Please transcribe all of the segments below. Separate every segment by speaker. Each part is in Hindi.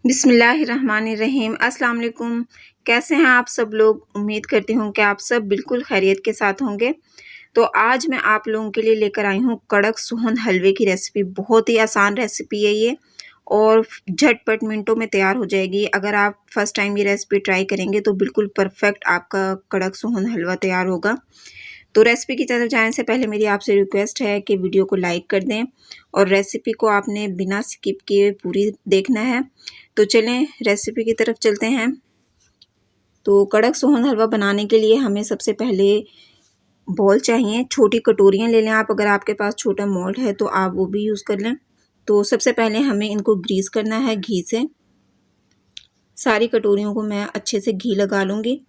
Speaker 1: बिस्मिल्लाहिर्रहमानिर्रहीम। अस्सलाम वालेकुम। कैसे हैं आप सब लोग? उम्मीद करती हूँ कि आप सब बिल्कुल खैरियत के साथ होंगे। तो आज मैं आप लोगों के लिए लेकर आई हूँ कड़क सोहन हलवे की रेसिपी। बहुत ही आसान रेसिपी है ये और झटपट मिनटों में तैयार हो जाएगी। अगर आप फर्स्ट टाइम ये रेसिपी ट्राई करेंगे तो बिल्कुल परफेक्ट आपका कड़क सोहन हलवा तैयार होगा। तो रेसिपी की तरफ जाने से पहले मेरी आपसे रिक्वेस्ट है कि वीडियो को लाइक कर दें और रेसिपी को आपने बिना स्किप किए पूरी देखना है। तो चलें रेसिपी की तरफ चलते हैं। तो कड़क सोहन हलवा बनाने के लिए हमें सबसे पहले बॉल चाहिए। छोटी कटोरियाँ ले लें आप, अगर आपके पास छोटा मोल्ड है तो आप वो भी यूज़ कर लें। तो सबसे पहले हमें इनको ग्रीस करना है घी से। सारी कटोरियों को मैं अच्छे से घी लगा लूँगी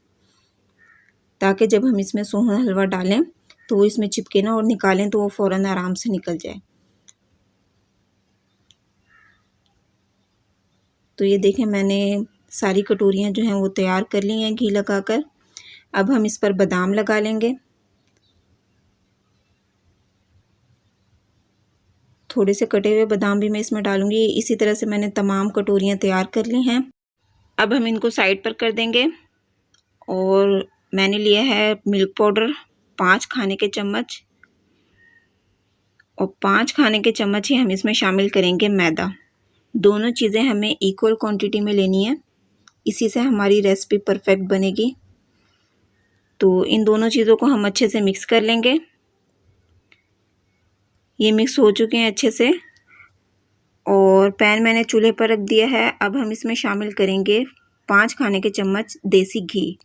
Speaker 1: ताकि जब हम इसमें सोहन हलवा डालें तो वो इसमें चिपके ना और निकालें तो वो फ़ौरन आराम से निकल जाए। तो ये देखें मैंने सारी कटोरियाँ जो हैं वो तैयार कर ली हैं घी लगाकर। अब हम इस पर बादाम लगा लेंगे। थोड़े से कटे हुए बादाम भी मैं इसमें डालूंगी। इसी तरह से मैंने तमाम कटोरियाँ तैयार कर ली हैं। अब हम इनको साइड पर कर देंगे और मैंने लिया है मिल्क पाउडर 5 खाने के चम्मच और 5 खाने के चम्मच ही हम इसमें शामिल करेंगे मैदा। दोनों चीज़ें हमें इक्वल क्वांटिटी में लेनी है, इसी से हमारी रेसिपी परफेक्ट बनेगी। तो इन दोनों चीज़ों को हम अच्छे से मिक्स कर लेंगे। ये मिक्स हो चुके हैं अच्छे से और पैन मैंने चूल्हे पर रख दिया है। अब हम इसमें शामिल करेंगे 5 खाने के चम्मच देसी घी।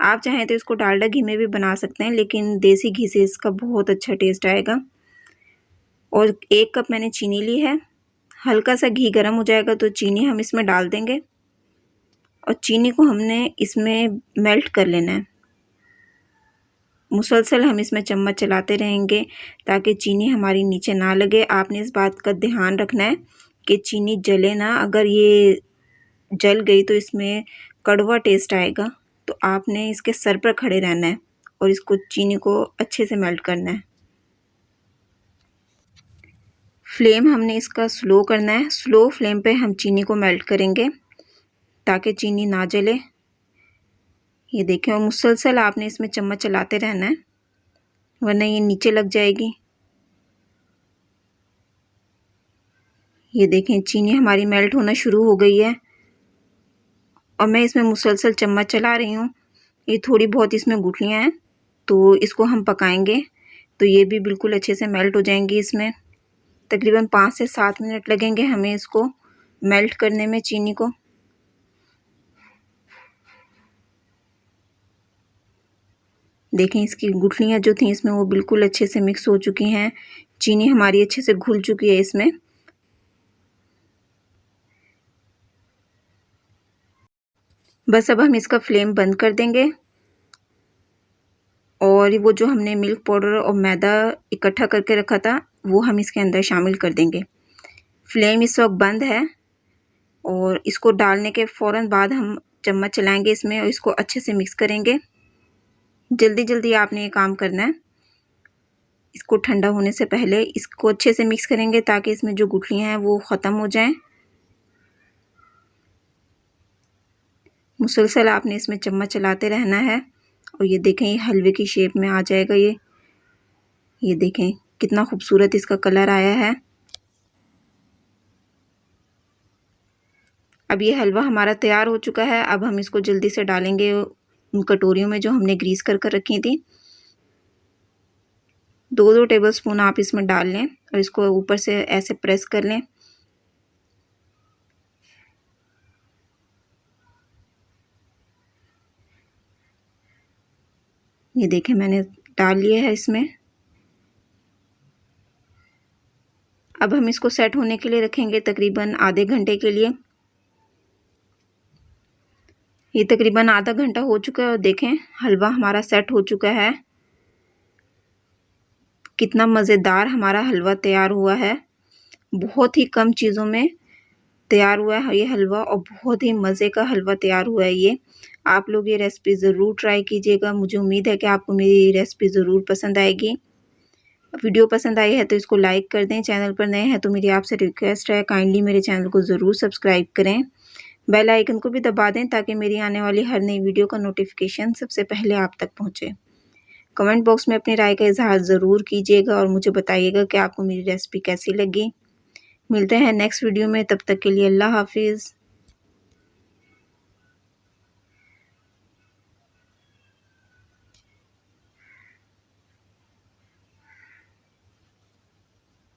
Speaker 1: आप चाहें तो इसको डालडा घी में भी बना सकते हैं, लेकिन देसी घी से इसका बहुत अच्छा टेस्ट आएगा। और 1 कप मैंने चीनी ली है। हल्का सा घी गर्म हो जाएगा तो चीनी हम इसमें डाल देंगे और चीनी को हमने इसमें मेल्ट कर लेना है। मुसलसल हम इसमें चम्मच चलाते रहेंगे ताकि चीनी हमारी नीचे ना लगे। आपने इस बात का ध्यान रखना है कि चीनी जले ना। अगर ये जल गई तो इसमें कड़वा टेस्ट आएगा। तो आपने इसके सर पर खड़े रहना है और इसको चीनी को अच्छे से मेल्ट करना है। फ्लेम हमने इसका स्लो करना है। स्लो फ्लेम पे हम चीनी को मेल्ट करेंगे ताकि चीनी ना जले। ये देखें और मुसलसल आपने इसमें चम्मच चलाते रहना है वरना ये नीचे लग जाएगी। ये देखें चीनी हमारी मेल्ट होना शुरू हो गई है और मैं इसमें मुसलसल चम्मच चला रही हूँ। ये थोड़ी बहुत इसमें गुठलियाँ हैं तो इसको हम पकाएंगे तो ये भी बिल्कुल अच्छे से मेल्ट हो जाएंगी। इसमें तकरीबन 5 से 7 मिनट लगेंगे हमें इसको मेल्ट करने में चीनी को। देखें इसकी गुठलियाँ जो थी इसमें वो बिल्कुल अच्छे से मिक्स हो चुकी हैं। चीनी हमारी अच्छे से घुल चुकी है इसमें। बस अब हम इसका फ्लेम बंद कर देंगे और वो जो हमने मिल्क पाउडर और मैदा इकट्ठा करके रखा था वो हम इसके अंदर शामिल कर देंगे। फ्लेम इस वक्त बंद है और इसको डालने के फ़ौरन बाद हम चम्मच चलाएंगे इसमें और इसको अच्छे से मिक्स करेंगे। जल्दी जल्दी आपने ये काम करना है। इसको ठंडा होने से पहले इसको अच्छे से मिक्स करेंगे ताकि इसमें जो गुठलियाँ हैं वो ख़त्म हो जाएं। मुसलसल आपने इसमें चम्मच चलाते रहना है और ये देखें ये हलवे की शेप में आ जाएगा। ये देखें कितना खूबसूरत इसका कलर आया है। अब ये हलवा हमारा तैयार हो चुका है। अब हम इसको जल्दी से डालेंगे उन कटोरियों में जो हमने ग्रीस कर रखी थी। 2-2 टेबलस्पून आप इसमें डाल लें और इसको ऊपर से ऐसे प्रेस कर लें। ये देखें मैंने डाल लिया है इसमें। अब हम इसको सेट होने के लिए रखेंगे तकरीबन आधे घंटे के लिए। ये तकरीबन आधा घंटा हो चुका है और देखें हलवा हमारा सेट हो चुका है। कितना मज़ेदार हमारा हलवा तैयार हुआ है। बहुत ही कम चीज़ों में तैयार हुआ है ये हलवा और बहुत ही मज़े का हलवा तैयार हुआ है ये। आप लोग ये रेसिपी ज़रूर ट्राई कीजिएगा। मुझे उम्मीद है कि आपको मेरी रेसिपी ज़रूर पसंद आएगी वीडियो पसंद आई है तो इसको लाइक कर दें। चैनल पर नए हैं तो मेरी आपसे रिक्वेस्ट है, काइंडली मेरे चैनल को ज़रूर सब्सक्राइब करें। बेल आइकन को भी दबा दें ताकि मेरी आने वाली हर नई वीडियो का नोटिफिकेशन सबसे पहले आप तक पहुंचे। कमेंट बॉक्स में अपनी राय का इजहार ज़रूर कीजिएगा और मुझे बताइएगा कि आपको मेरी रेसिपी कैसी लगी। मिलते हैं नेक्स्ट वीडियो में, तब तक के लिए अल्लाह हाफिज़।